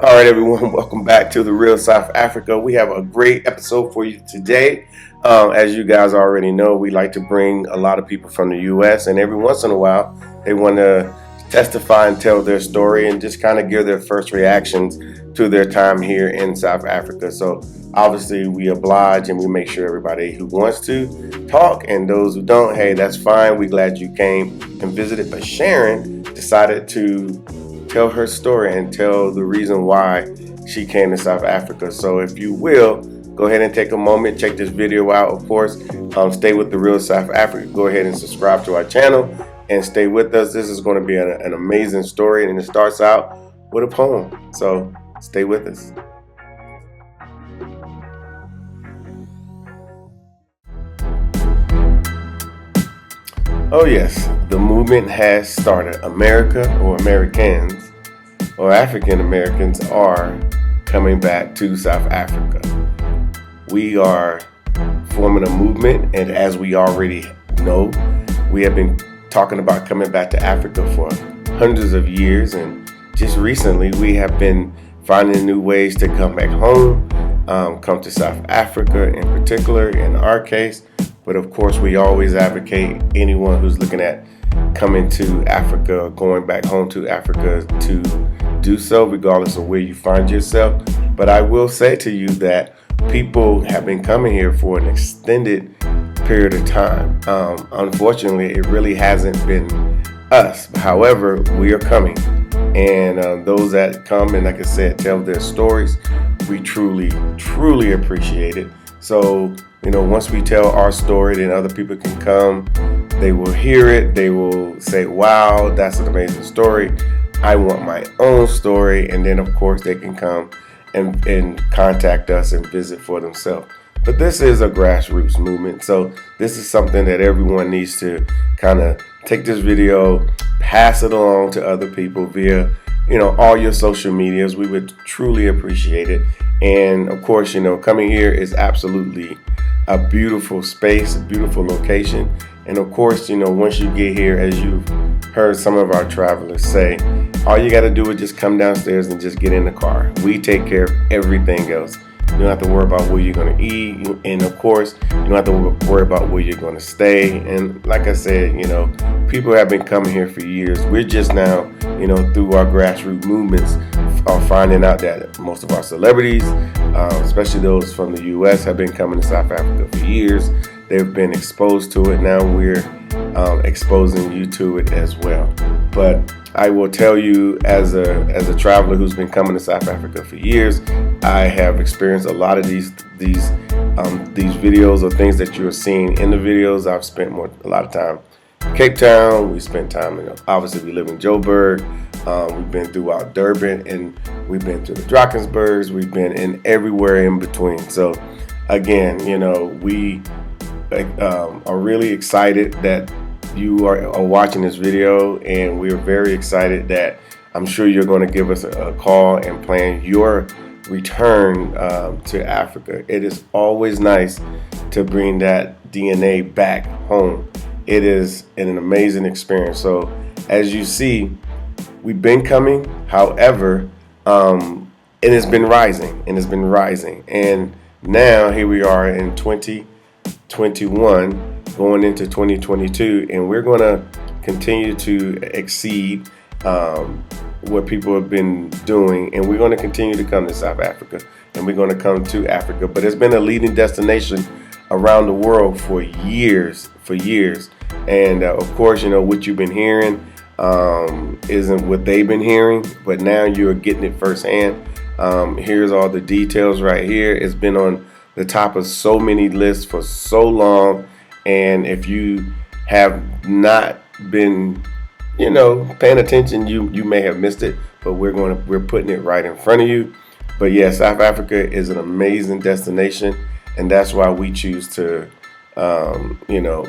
All right, everyone, welcome back to the Real South Africa. We have a great episode for you today. As you guys already know, we like to bring a lot of people from the U.S., and every once in a while, they want to testify and tell their story and just kind of give their first reactions to their time here in South Africa. So obviously, we oblige and we make sure everybody who wants to talk and those who don't, hey, that's fine. We're glad you came and visited. But Sharon decided to tell her story and tell the reason why she came to South Africa. So if you will, go ahead and take a moment, check this video out. Of course, stay with the Real South Africa. Go ahead and subscribe to our channel and stay with us. This is going to be an amazing story, and it starts out with a poem. So stay with us. Oh yes, the movement has started. America, or Americans, or African Americans are coming back to South Africa. We are forming a movement, and as we already know, we have been talking about coming back to Africa for hundreds of years, and just recently we have been finding new ways to come back home, come to South Africa in particular, in our case. But of course, we always advocate anyone who's looking at coming to Africa or going back home to Africa to do so, regardless of where you find yourself. But I will say to you that people have been coming here for an extended period of time. Unfortunately, it really hasn't been us. However, we are coming. And those that come and, like I said, tell their stories, we truly, truly appreciate it. So, once we tell our story, then other people can come. They will hear it. They will say, wow, that's an amazing story. I want my own story. And then, of course, they can come and contact us and visit for themselves. But this is a grassroots movement. So this is something that everyone needs to kind of take this video, pass it along to other people via, all your social medias. We would truly appreciate it. And of course, coming here is absolutely a beautiful space, a beautiful location. And of course, once you get here, as you've heard some of our travelers say, all you got to do is just come downstairs and just get in the car. We take care of everything else. You don't have to worry about where you're going to eat. And of course, you don't have to worry about where you're going to stay. And like I said, people have been coming here for years. We're just now, through our grassroots movements, are finding out that most of our celebrities, especially those from the U.S., have been coming to South Africa for years. They've been exposed to it. Now we're exposing you to it as well. But I will tell you, as a traveler who's been coming to South Africa for years, I have experienced a lot of these videos or things that you're seeing in the videos. I've spent a lot of time in Cape Town. We spent time obviously we live in Joburg. We've been throughout Durban, and we've been to the Drakensbergs. We've been in everywhere in between. So again, we are really excited that you are watching this video, and we're very excited that I'm sure you're going to give us a call and plan your return to Africa. It is always nice to bring that DNA back home. It is an amazing experience. So as you see, we've been coming. However, it has been rising and it's been rising. And now here we are in 2021 going into 2022, and we're going to continue to exceed what people have been doing, and we're going to continue to come to South Africa, and we're going to come to Africa. But it's been a leading destination around the world for years. And of course, what you've been hearing isn't what they've been hearing, but now you're getting it firsthand. Here's all the details right here. It's been on the top of so many lists for so long. And if you have not been, paying attention, you may have missed it. But we're putting it right in front of you. But yeah, South Africa is an amazing destination, and that's why we choose to,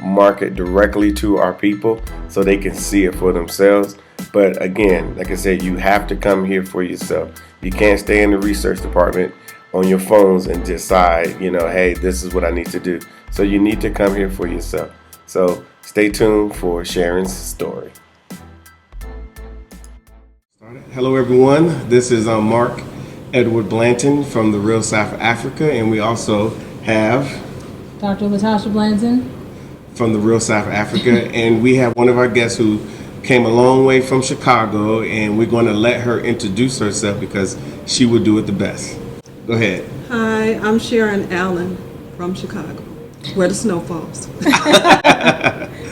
market directly to our people so they can see it for themselves. But again, like I said, you have to come here for yourself. You can't stay in the research department on your phones and decide, hey, this is what I need to do. So you need to come here for yourself. So stay tuned for Sharon's story. Hello, everyone. This is Mark Edward Blanton from the Real South Africa, and we also have Dr. Latasha Blanton from the Real South Africa, and we have one of our guests who came a long way from Chicago, and we're going to let her introduce herself because she would do it the best. Go ahead. Hi, I'm Sharon Allen from Chicago, where the snow falls.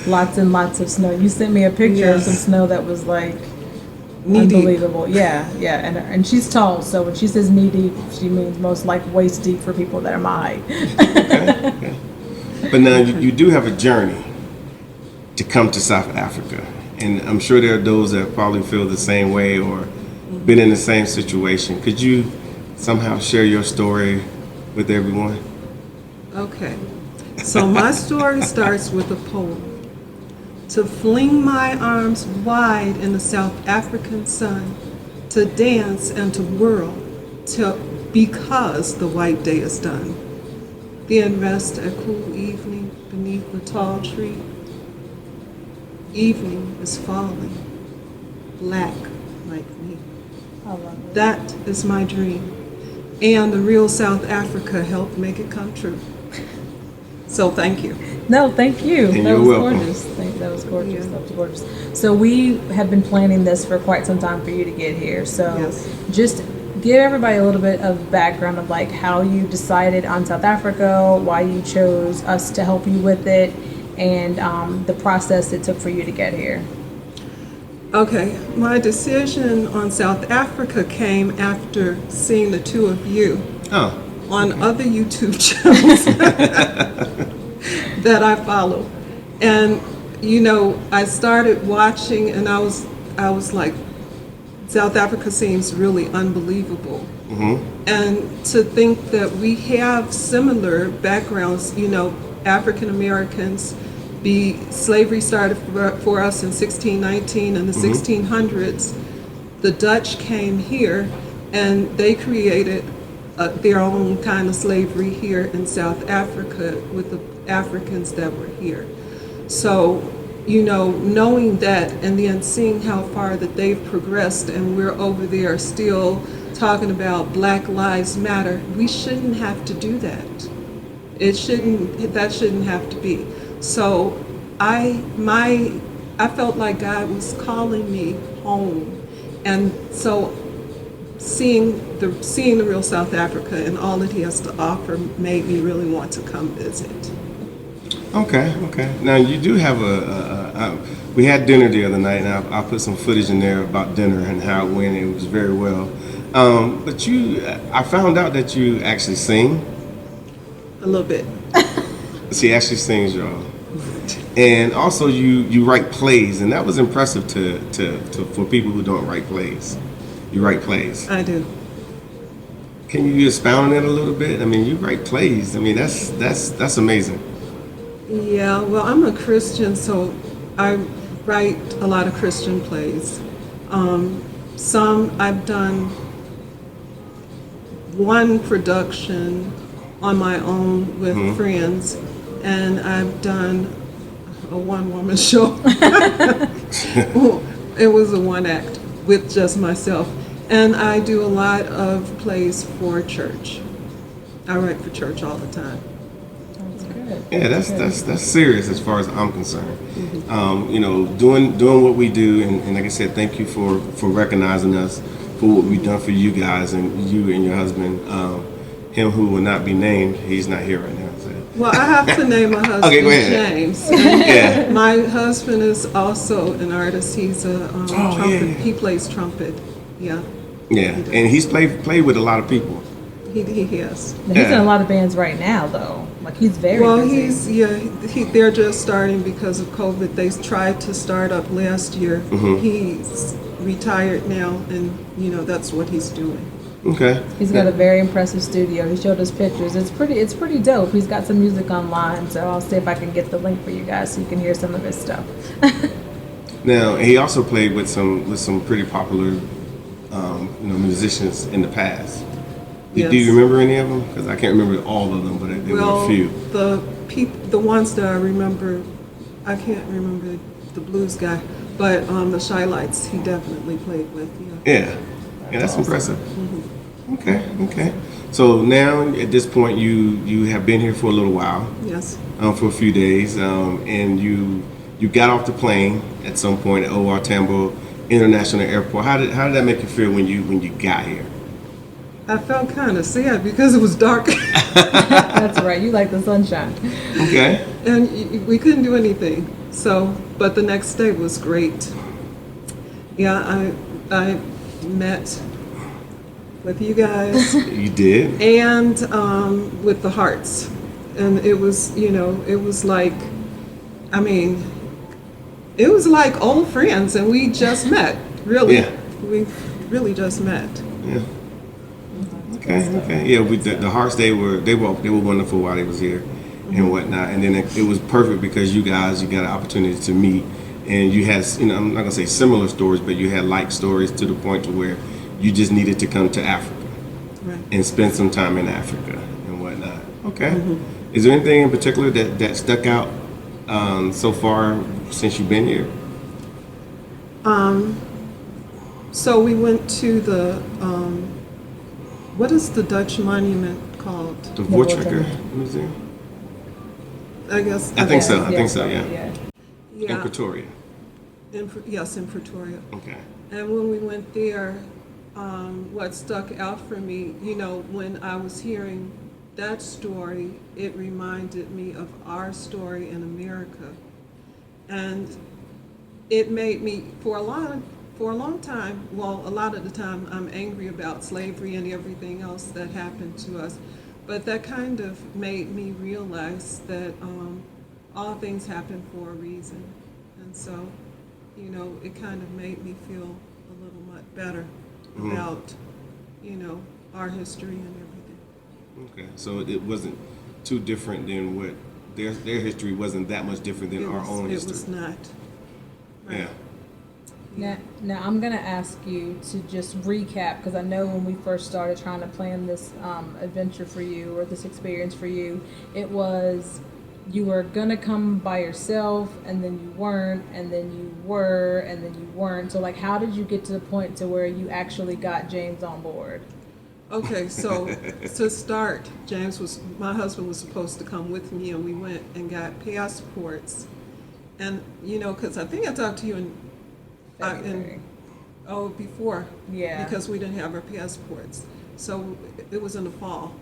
Lots and lots of snow. You sent me a picture of some snow that was like unbelievable. Yeah, and she's tall, so when she says knee deep, she means most like waist deep for people that are my height. Okay. But now you do have a journey to come to South Africa, and I'm sure there are those that probably feel the same way or been in the same situation. Could you somehow share your story with everyone? Okay, so my story starts with a poem. To fling my arms wide in the South African sun, to dance and to whirl, because the white day is done. Then rest a cool evening beneath the tall tree. Evening is falling, black like me. I love it. That is my dream. And the Real South Africa helped make it come true. So thank you. No, thank you. And that you're was welcome. gorgeous. That was gorgeous. Yeah. That was gorgeous. So we have been planning this for quite some time for you to get here. So Yes. just give everybody a little bit of background of like how you decided on South Africa, why you chose us to help you with it, and the process it took for you to get here. Okay, my decision on South Africa came after seeing the two of you Oh, on other YouTube channels that I follow. And you know, I started watching and I was like, South Africa seems really unbelievable. And to think that we have similar backgrounds, you know, African Americans, slavery started for us in 1619 in the 1600s. The Dutch came here and they created their own kind of slavery here in South Africa with the Africans that were here. So, you know, knowing that and then seeing how far that they've progressed and we're over there still talking about Black Lives Matter, we shouldn't have to do that. That shouldn't have to be. So I felt like God was calling me home. And so seeing the real South Africa and all that he has to offer made me really want to come visit. Okay. Now you do have we had dinner the other night, and I'll put some footage in there about dinner and how it went. It was very well. But I found out that you actually sing. A little bit. She actually sings, y'all. And also you write plays, and that was impressive for people who don't write plays. You write plays. I do. Can you expound on it a little bit? I mean, you write plays. I mean, that's amazing. Yeah, well, I'm a Christian, so I write a lot of Christian plays. Some I've done one production on my own with friends, and I've done a one-woman show. It was a one act with just myself. And I do a lot of plays for church. I write for church all the time. That's good. Yeah, that's serious as far as I'm concerned. You know, doing what we do, and like I said, thank you for recognizing us for what we've done for you guys and you and your husband. Him who will not be named, he's not here right now. So. Well, I have to name my husband, Okay, go ahead. James. Yeah. My husband is also an artist. He's a trumpet. yeah. He plays trumpet. Yeah. Yeah, and he's played with a lot of people. He has. Now, he's in a lot of bands right now, though. Like he's very Well, busy. they're just starting because of COVID. They tried to start up last year. He's retired now, and you know that's what he's doing. Okay. He's got a very impressive studio. He showed us pictures. It's pretty dope. He's got some music online, so I'll see if I can get the link for you guys so you can hear some of his stuff. Now he also played with some pretty popular musicians in the past. Yes. Do you remember any of them? Because I can't remember all of them, but there were a few. The ones that I remember, I can't remember the blues guy, But the Shy Lights, he definitely played with. Yeah, that's impressive. Okay. So now at this point, you have been here for a little while, Yes. for a few days, and you got off the plane at some point at O.R. Tambo International Airport. How did that make you feel when you got here? I felt kind of sad because it was dark That's right. You like the sunshine. Okay. and we couldn't do anything. So, but the next day was great. Yeah, I met with you guys You did. and with the Hearts, and it was it was like, I mean, it was like old friends, and we just met. Really, Yeah. we really just met. Yeah. Okay. Yeah, the Hearts they were wonderful while they was here and whatnot, and then it was perfect because you got an opportunity to meet, and you had I'm not gonna say similar stories, but you had like stories to the point to where you just needed to come to Africa Right. and spend some time in Africa and whatnot. Okay. Is there anything in particular that stuck out so far since you've been here? So we went to the what is the Dutch monument called? The Voortrekker Museum. I guess. I think so. Yeah. In Yeah. Pretoria. Yes, in Pretoria. Okay. And when we went there, what stuck out for me, when I was hearing that story, it reminded me of our story in America. And it made me, for a long time, well, a lot of the time, I'm angry about slavery and everything else that happened to us. But that kind of made me realize that all things happen for a reason. And so, it kind of made me feel a little much better about, our history and everything. Okay, so it wasn't too different than what their history wasn't that much different than our own history. It was not. Right. Yeah. Now I'm gonna ask you to just recap, because I know when we first started trying to plan this adventure for you, or this experience for you, it was you were gonna come by yourself, and then you weren't, and then you were, and then you weren't. So like, how did you get to the point to where you actually got James on board? Okay, so to start, my husband was supposed to come with me, and we went and got passports. And, because I think I talked to you February. before. Yeah. Because we didn't have our passports. So it was in the fall.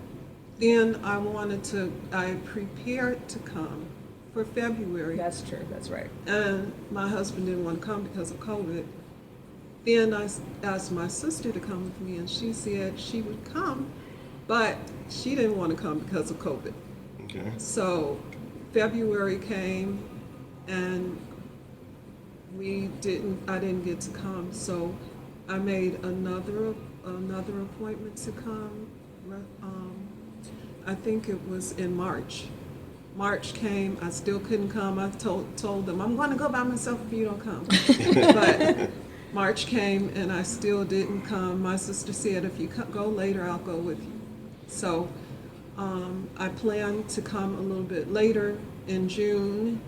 Then I prepared to come for February. That's true. That's right. And my husband didn't want to come because of COVID. Then I asked my sister to come with me, and she said she would come, but she didn't want to come because of COVID. Okay. So February came, and I didn't get to come. So I made another appointment to come. I think it was in March. March came, I still couldn't come. I told them, I'm going to go by myself if you don't come. But March came, and I still didn't come. My sister said, if you go later, I'll go with you. So I planned to come a little bit later in June,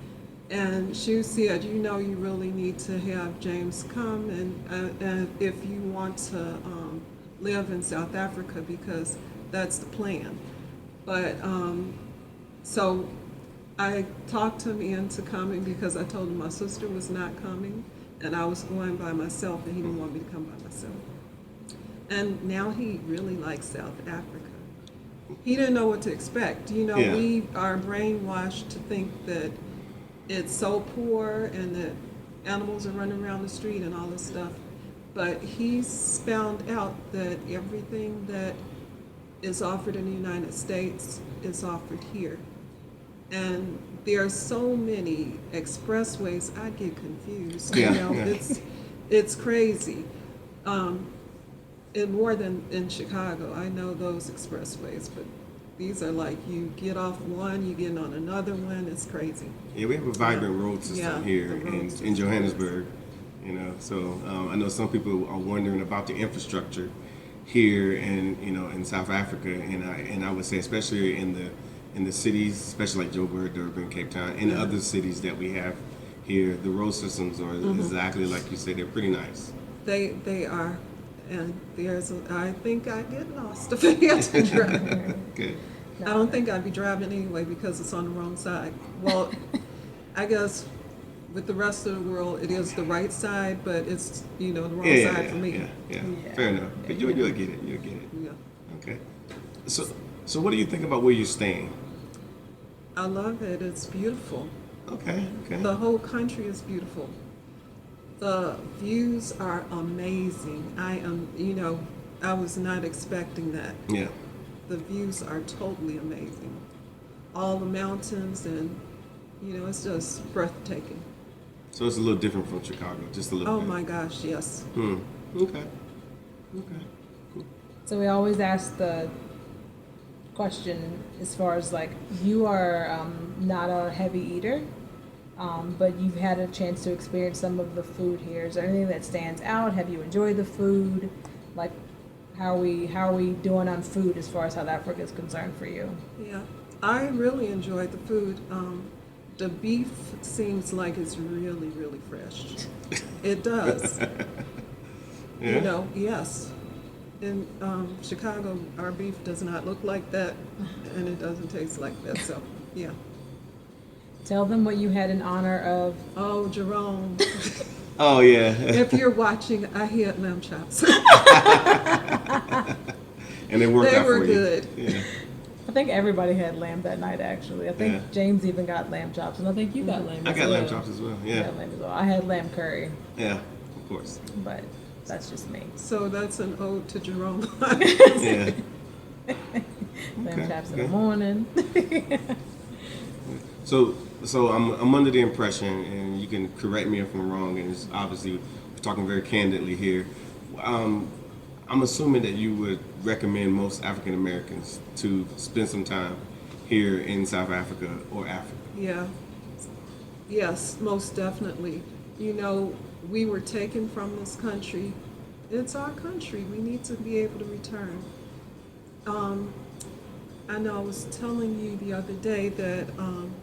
and she said, you really need to have James come, and if you want to live in South Africa, because that's the plan. But so I talked him into coming because I told him my sister was not coming, and I was going by myself, and he didn't want me to come by myself. And now he really likes South Africa. He didn't know what to expect. Yeah. We are brainwashed to think that it's so poor and that animals are running around the street and all this stuff. But he's found out that everything that is offered in the United States is offered here. And there are so many expressways, I get confused. Yeah. It's crazy. And more than in Chicago, I know those expressways, but these are like, you get off one, you get on another one, it's crazy. Yeah, we have a vibrant road system here in Johannesburg. So I know some people are wondering about the infrastructure here and in South Africa, and I would say especially in the cities, especially like Joburg, Durban, Cape Town, and other cities that we have here. The road systems are exactly like you say. They're pretty nice. They are, and I think I get lost if I had to drive. Okay. I don't think I'd be driving anyway because it's on the wrong side. Well, I guess with the rest of the world, it is the right side, but it's the wrong side for me. Yeah. Fair enough. But you'll get it. You'll get it. Yeah. Okay. So what do you think about where you're staying? I love it. It's beautiful. Okay. The whole country is beautiful. The views are amazing. I was not expecting that. Yeah. The views are totally amazing. All the mountains and, it's just breathtaking. So it's a little different from Chicago, just a little Oh bit. my gosh, yes. Okay. Cool. So we always ask the question as far as like, you are not a heavy eater, but you've had a chance to experience some of the food here. Is there anything that stands out? Have you enjoyed the food? Like, how are we doing on food as far as South Africa is concerned for you? Yeah, I really enjoyed the food. The beef seems like it's really, really fresh. It does. Yeah. Yes. In Chicago, our beef does not look like that, and it doesn't taste like that. So, yeah. Tell them what you had in honor of. Oh, Jerome. Oh yeah. If you're watching, I had lamb chops. And they worked They out were for you. good. Yeah. I think everybody had lamb that night, actually. I think Yeah. James even got lamb chops, and I think you got lamb I as got well. lamb chops as well. You Yeah. got lamb as well. I had lamb curry, Yeah. Of course. but that's just me. So that's an ode to Jerome. Yeah. Lamb Okay, chops in the okay. morning. So I'm under the impression, and you can correct me if I'm wrong, and it's obviously we're talking very candidly here. I'm assuming that you would recommend most African Americans to spend some time here in South Africa or Africa. Yeah. Yes, most definitely. We were taken from this country. It's our country. We need to be able to return. I know I was telling you the other day that on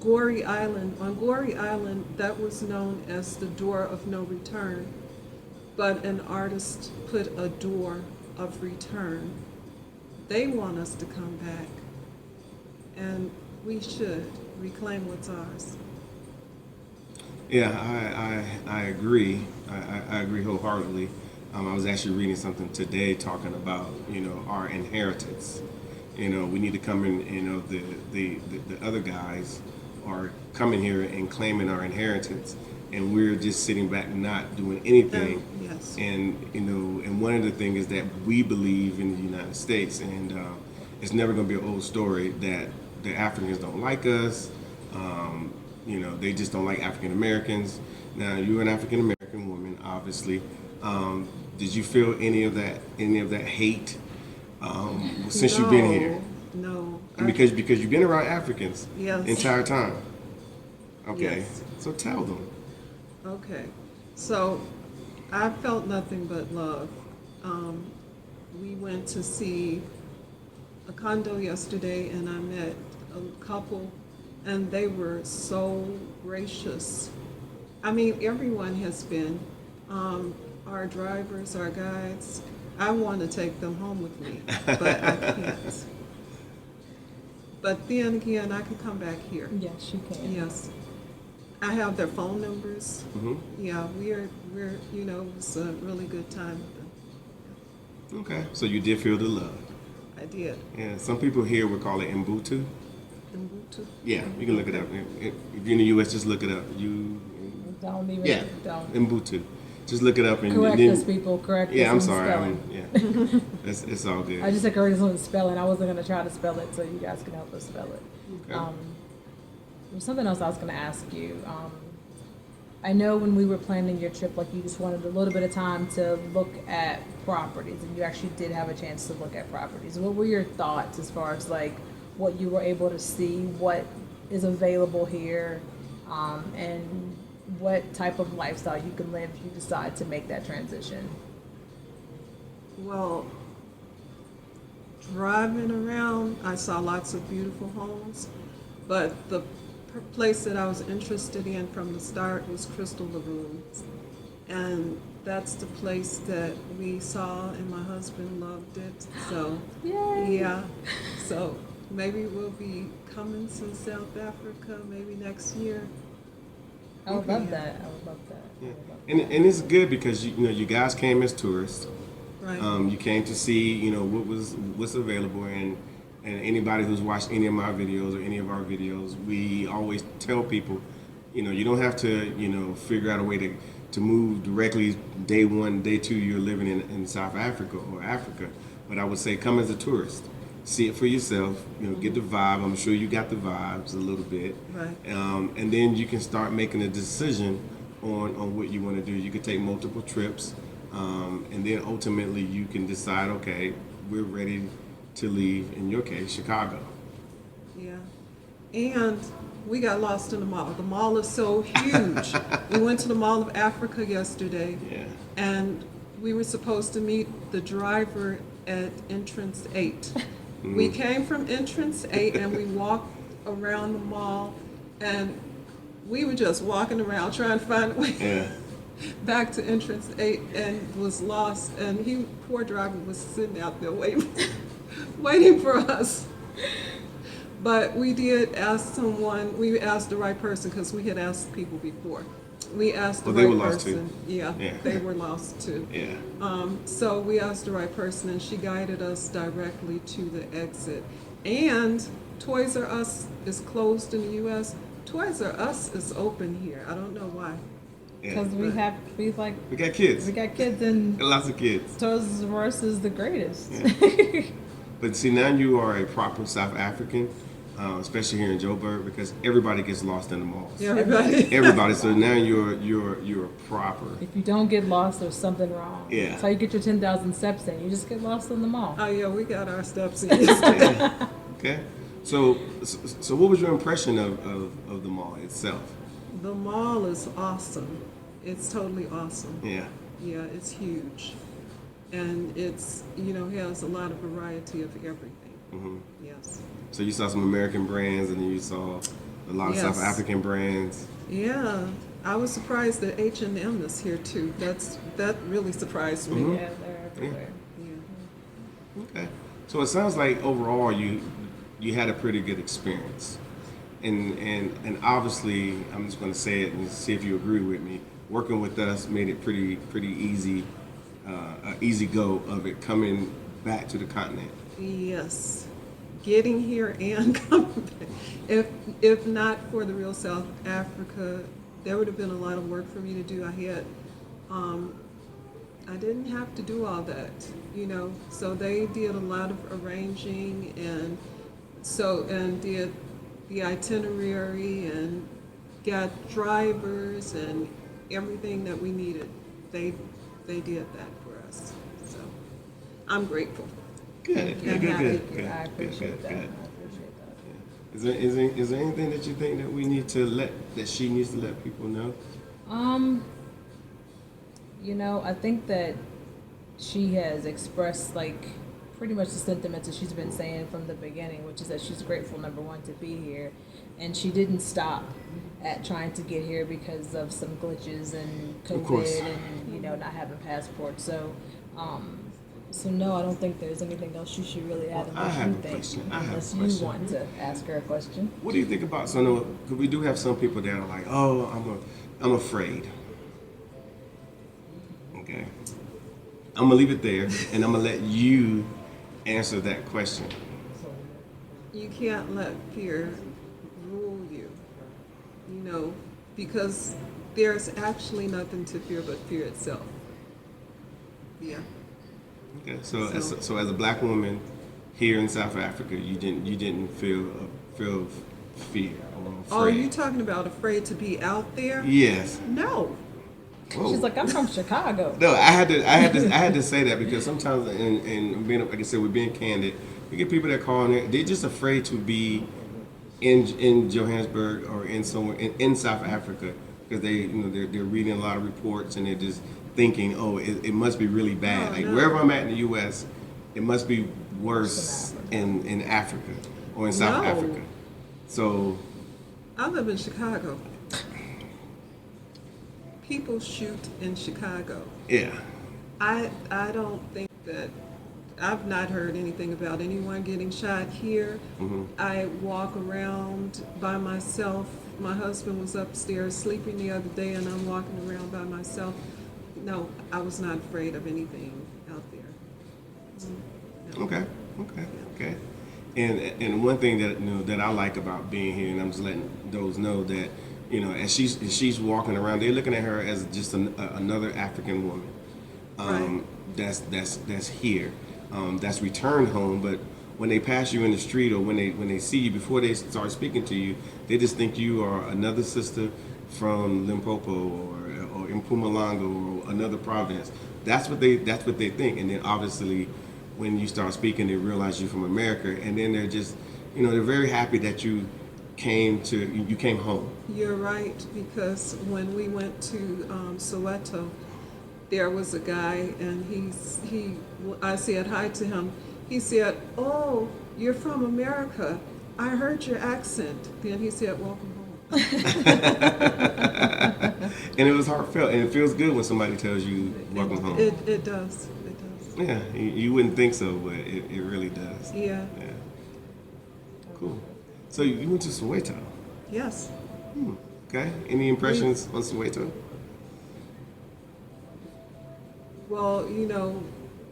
Goree Island, that was known as the door of no return, but an artist put a door of return. They want us to come back, and we should reclaim what's ours. Yeah, I agree. I agree wholeheartedly. I was actually reading something today talking about our inheritance. We need to come in. The other guys are coming here and claiming our inheritance, and we're just sitting back not doing anything. Yes. And and one of the things is that we believe in the United States, and it's never going to be an old story that the Africans don't like us. They just don't like African Americans. Now, you're an African American woman, obviously. Did you feel any of that hate since you've been here? No. And because you've been around Africans Yes. the entire time. Okay, Yes. so tell them. Okay, so I felt nothing but love. We went to see a condo yesterday, and I met a couple, and they were so gracious. I mean, everyone has been. Our drivers, our guides. I want to take them home with me, but I can't. But then again, I can come back here. Yes, you can. Yes. I have their phone numbers. Mm-hmm. Yeah, we're it was a really good time with them. Okay, so you did feel the love. I did. Yeah, some people here would call it Mbutu. Ubuntu. Yeah, you can look it up. If you're in the U.S., just look it up. Don't even. Yeah, Don't. Mbutu. Just look it up and Correct then, us, people. Correct us. Yeah, I'm on sorry. spelling. Yeah, it's all good. I just said correct us on the spelling. I wasn't going to try to spell it, so you guys can help us spell it. Okay. There's something else I was going to ask you. I know when we were planning your trip, like you just wanted a little bit of time to look at properties, and you actually did have a chance to look at properties. What were your thoughts as far as like what you were able to see, what is available here, and what type of lifestyle you can live if you decide to make that transition? Well, driving around, I saw lots of beautiful homes, but the place that I was interested in from the start was Crystal Lagoon. And that's the place that we saw, and my husband loved it. So, Yay. yeah. So maybe we'll be coming to South Africa maybe next year. I would love that. I would love that. Yeah. And it's good because you guys came as tourists. Right. You came to see what's available, and anybody who's watched any of my videos or any of our videos, we always tell people, you don't have to figure out a way to move directly day one, day two you're living in South Africa or Africa. But I would say come as a tourist, see it for yourself, get the vibe. I'm sure you got the vibes a little bit, Right. And then you can start making a decision on what you want to do. You could take multiple trips. And then ultimately you can decide, okay, we're ready to leave, in your case, Chicago. Yeah. And we got lost in the mall. The mall is so huge. We went to the Mall of Africa yesterday. Yeah. And we were supposed to meet the driver at entrance 8. We came from entrance 8 and we walked around the mall, and we were just walking around trying to find a way. Yeah. Back to entrance 8 and was lost, and poor driver was sitting out there waiting for us. But we did ask someone, we asked the right person, because we had asked people before. We asked the Well, they right were lost person. too. Yeah, Yeah. they were lost too. Yeah. So we asked the right person, and she guided us directly to the exit. And Toys R Us is closed in the U.S. Toys R Us is open here. I don't know why. Yeah. Because we got kids. we got kids, and Lots of kids. Toys R Us is the greatest. Yeah. But see, now you are a proper South African, especially here in Joburg, because everybody gets lost in the malls. Yeah, everybody. Everybody. So now you're proper. If you don't get lost, there's something wrong. Yeah. That's how you get your 10,000 steps in. You just get lost in the mall. Oh yeah, we got our steps in yesterday. Okay. So what was your impression of the mall itself? The mall is awesome. It's totally awesome. Yeah. Yeah, it's huge. And it's, has a lot of variety of everything. Mm-hmm. Yes. So you saw some American brands, and then you saw a lot of Yes. South African brands. Yeah. I was surprised that H&M is here too. That really surprised me. Mhm. Yeah, they're everywhere. Yeah. Okay. So it sounds like overall you had a pretty good experience. And obviously, I'm just going to say it and see if you agree with me. Working with us made it pretty easy, easy go of it coming back to the continent. Yes. Getting here and coming back. If not for the real South Africa, there would have been a lot of work for me to do. I didn't have to do all that, So they did a lot of arranging, and did the itinerary and got drivers and everything that we needed. They did that for us. So I'm grateful. Good. Yeah, Good. I appreciate that. Good. I appreciate that. Is there anything that you think that she needs to let people know? I think that she has expressed pretty much the sentiments that she's been saying from the beginning, which is that she's grateful, number one, to be here, and she didn't stop at trying to get here because of some glitches and COVID and not having passports. So, no, I don't think there's anything else you should really add I unless have you a think, question. unless you want to ask her a question. What do you think about? So, no, because we do have some people that are like, "Oh, I'm afraid." Okay, I'm gonna leave it there, and I'm gonna let you answer that question. You can't let fear rule you, because there's actually nothing to fear but fear itself. Yeah. Okay, so as a black woman here in South Africa, you didn't feel fear or afraid. Oh, you talking about afraid to be out there? Yes. No. Whoa. She's like, I'm from Chicago. No, I had to say that because sometimes, and being, like I said, we're being candid. We get people that call in, they're just afraid to be in Johannesburg or in somewhere in South Africa because they're reading a lot of reports and they're just thinking, oh, it must be really bad. Wherever I'm at in the U.S., it must be worse in Africa or in South Africa. So I live in Chicago. People shoot in Chicago. Yeah. I don't think that I've not heard anything about anyone getting shot here. I walk around by myself. My husband was upstairs sleeping the other day, and I'm walking around by myself. No, I was not afraid of anything out there. No. Okay. Okay. Okay. And one thing that that I like about being here, and I'm just letting those know that as she's walking around, they're looking at her as just another African woman. Right. That's here, that's returned home. But when they pass you in the street, or when they see you, before they start speaking to you, they just think you are another sister from Limpopo or Mpumalanga or another province. That's what they think. And then obviously, when you start speaking, they realize you're from America, and then they're just they're very happy that you came home. You're right, because when we went to Soweto, there was a guy, and I said hi to him. He said, "Oh, you're from America. I heard your accent." Then he said, "Welcome home." And it was heartfelt, and it feels good when somebody tells you welcome home. It does. Yeah, you wouldn't think so, but it really does. Yeah. Yeah. Cool. So you went to Soweto. Yes. Okay. Any impressions on Soweto? Well,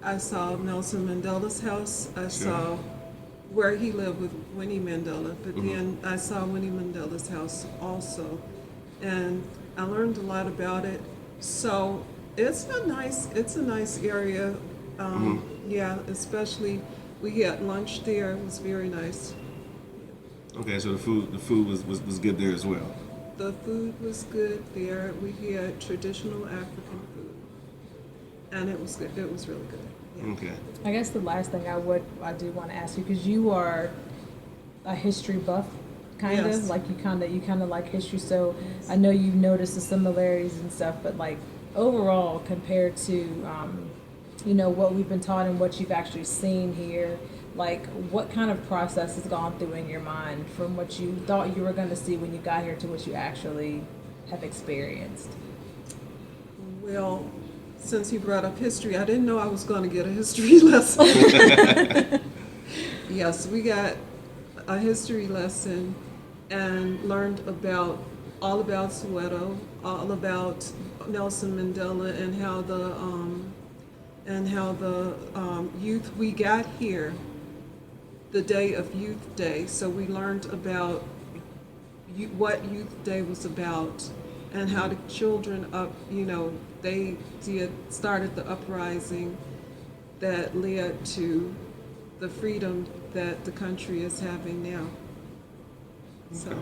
I saw Nelson Mandela's house. I saw where he lived with Winnie Mandela, but then I saw Winnie Mandela's house also, and I learned a lot about it. So it's a nice area. Yeah, especially we had lunch there. It was very nice. Okay, so the food was good there as well. The food was good there. We had traditional African food, and it was good. It was really good. Yeah. Okay. I guess the last thing I do want to ask you, because you are a history buff, kind Yes. of like you kind of like history. So I know you've noticed the similarities and stuff, but like overall, compared to what we've been taught and what you've actually seen here, like what kind of process has gone through in your mind from what you thought you were going to see when you got here to what you actually have experienced? Well, since you brought up history, I didn't know I was going to get a history lesson. Yes, we got a history lesson and learned all about Soweto, all about Nelson Mandela, and how the youth, we got here the day of Youth Day, so we learned about what Youth Day was about, and how the children they started the uprising that led to the freedom that the country is having now. So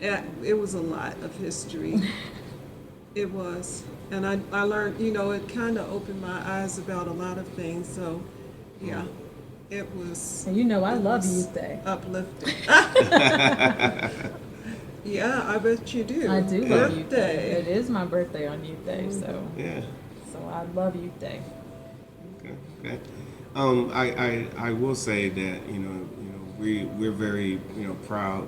it was a lot of history. It was. And I learned, it kind of opened my eyes about a lot of things. So, yeah, it was. And I love Youth Day. Uplifting. Yeah, I bet you do. I do love Youth Day. Birthday. It is my birthday on Youth Day, so Yeah. so I love Youth Day. Okay. I will say that we're very proud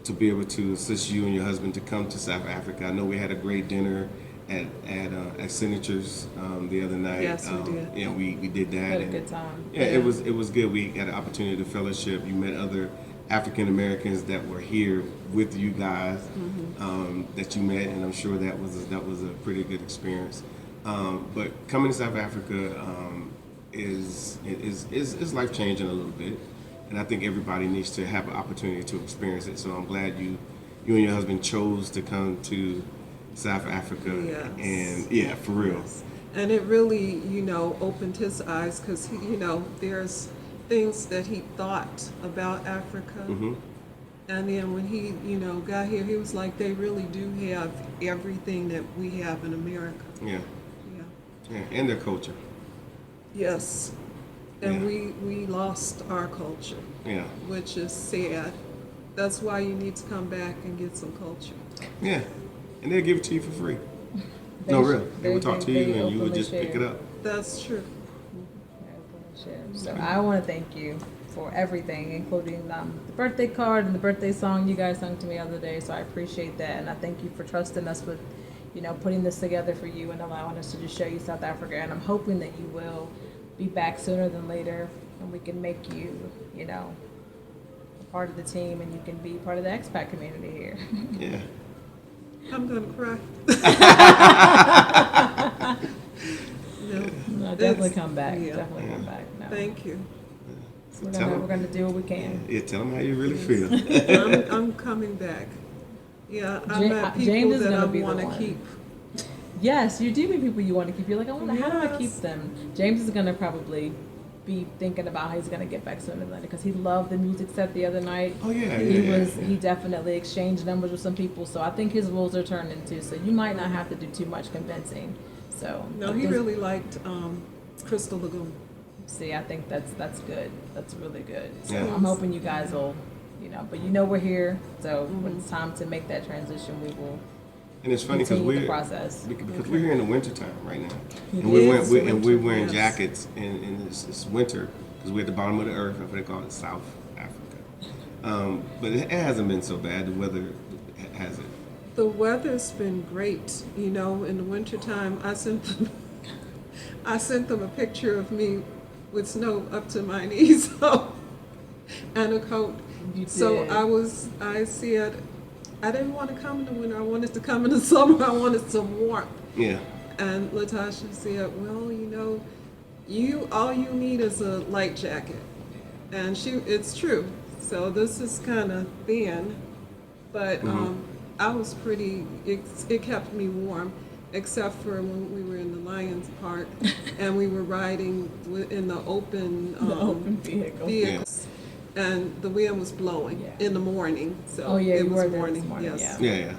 to be able to assist you and your husband to come to South Africa. I know we had a great dinner at Signatures the other night. Yes, we did. Yeah, we did that. Had a and good time. Yeah, it was good. We had an opportunity to fellowship. You met other African Americans that were here with you guys that you met, and I'm sure that was a pretty good experience. But coming to South Africa is life changing a little bit, and I think everybody needs to have an opportunity to experience it. So I'm glad you and your husband chose to come to South Africa. Yes. And yeah, for real. Yes. And it really, opened his eyes, because there's things that he thought about Africa. And then when he, got here, he was like, they really do have everything that we have in America. Yeah. Yeah. Yeah, and their culture. Yes. And Yeah. we lost our culture, Yeah. which is sad. That's why you need to come back and get some culture. Yeah. And they'll give it to you for free. No, really. They would talk to you, and you would just pick it up. That's true. So I want to thank you for everything, including the birthday card and the birthday song you guys sung to me the other day. So I appreciate that, and I thank you for trusting us with, putting this together for you and allowing us to just show you South Africa. And I'm hoping that you will be back sooner than later, and we can make you, a part of the team, and you can be part of the expat community here. Yeah. I'm gonna cry. No, definitely come back. Yeah. Definitely come back. No. Thank you. So we're gonna do what we can. Yeah, tell them how you really feel. I'm coming back. Yeah, I James met people is that gonna I be the want to one. keep. Yes, you do meet people you want to keep. You're like, I wonder, how do I keep Yes. them? James is gonna probably be thinking about how he's gonna get back sooner than later, because he loved the music set the other night. Oh yeah, He definitely exchanged numbers with some people, so I think his wheels are turning too. So you might not have to do too much convincing. So No, he really liked Crystal Lagoon. see. I think that's good. That's really good. So Yeah. I'm hoping you guys will, but we're here. So when it's time to make that transition, we will. And it's funny because Continue the process. we're here in the wintertime right now, It and we're is wearing winter, yes. jackets in this winter because we're at the bottom of the earth. That's what they call it, South Africa. But it hasn't been so bad. The weather has it. The weather's been great. In the wintertime, I sent them a picture of me with snow up to my knees, and a coat. You So did. I said, I didn't want to come in the winter. I wanted to come in the summer. I wanted some warmth. Yeah. And Latasha said, well, all you need is a light jacket. And it's true. So this is kind of thin, but I was it kept me warm, except for when we were in the Lions Park and we were riding in the open, open vehicle. vehicles. And the wind was blowing Yeah. in the morning. So Oh, yeah, it you was were there morning. this morning, Yes. yeah.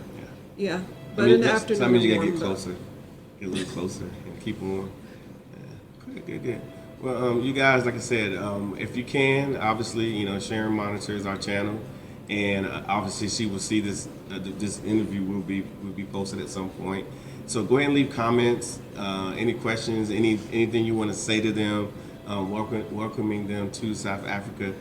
Yeah. I But mean, in the that's- afternoon, so that means you it gotta get warmed up. closer, get a little closer, and keep them warm. Yeah. Good. Well, you guys, like I said, if you can, obviously, Sharon monitors our channel, and obviously she will see this. This interview will be posted at some point. So go ahead and leave comments, any questions, anything you want to say to them, welcoming them to South Africa,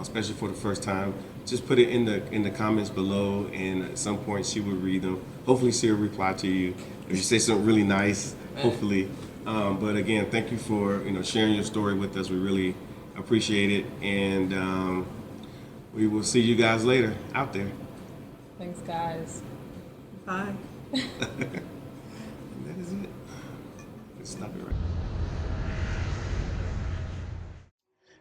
especially for the first time. Just put it in the comments below, and at some point she will read them. Hopefully she'll reply to you if you say something really nice. Hopefully, but again, thank you for sharing your story with us. We really appreciate it, and we will see you guys later out there. Thanks, guys. Bye. And that is it. Let's stop it right.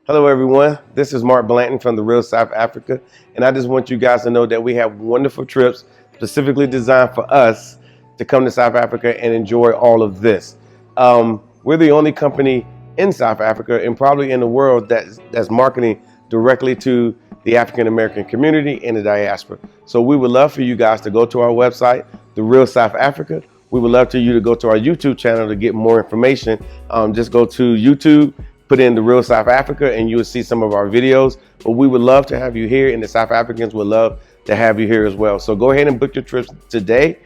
Hello, everyone. This is Mark Blanton from The Real South Africa, and I just want you guys to know that we have wonderful trips specifically designed for us to come to South Africa and enjoy all of this. We're the only company in South Africa and probably in the world that's marketing directly to the African American community and the diaspora. So we would love for you guys to go to our website, The Real South Africa. We would love for you to go to our YouTube channel to get more information. Just go to YouTube, put in The Real South Africa, and you will see some of our videos. But we would love to have you here, and the South Africans would love to have you here as well. So go ahead and book your trips today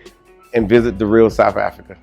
and visit The Real South Africa.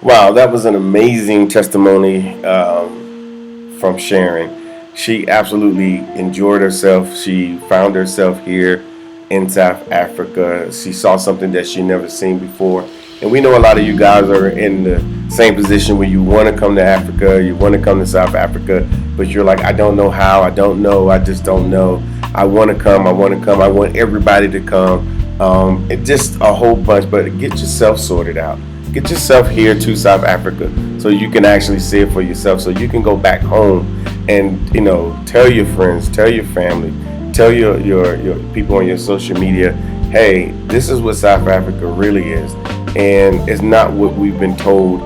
Wow, that was an amazing testimony from Sharon. She absolutely enjoyed herself. She found herself here in South Africa. She saw something that she never seen before. And we know a lot of you guys are in the same position where you want to come to Africa, you want to come to South Africa, but you're like, I don't know how, I don't know, I just don't know. I want to come, I want to come, I want everybody to come. It just a whole bunch, but get yourself sorted out. Get yourself here to South Africa so you can actually see it for yourself, so you can go back home and tell your friends, tell your family, tell your people on your social media, hey, this is what South Africa really is, and it's not what we've been told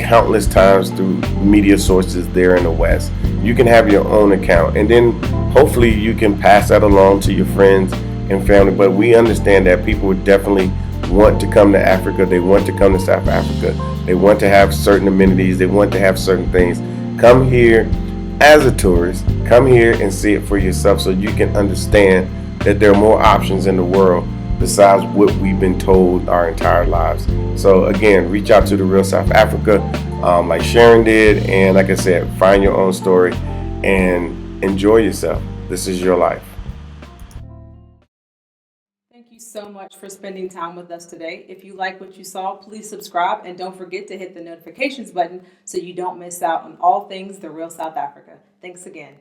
countless times through media sources there in the West. You can have your own account, and then hopefully you can pass that along to your friends and family. But we understand that people would definitely want to come to Africa. They want to come to South Africa. They want to have certain amenities. They want to have certain things. Come here as a tourist. Come here and see it for yourself so you can understand that there are more options in the world besides what we've been told our entire lives. So again, reach out to the Real South Africa like Sharon did. And like I said, find your own story and enjoy yourself. This is your life. Thank you so much for spending time with us today. If you like what you saw, please subscribe and don't forget to hit the notifications button so you don't miss out on all things The Real South Africa. Thanks again.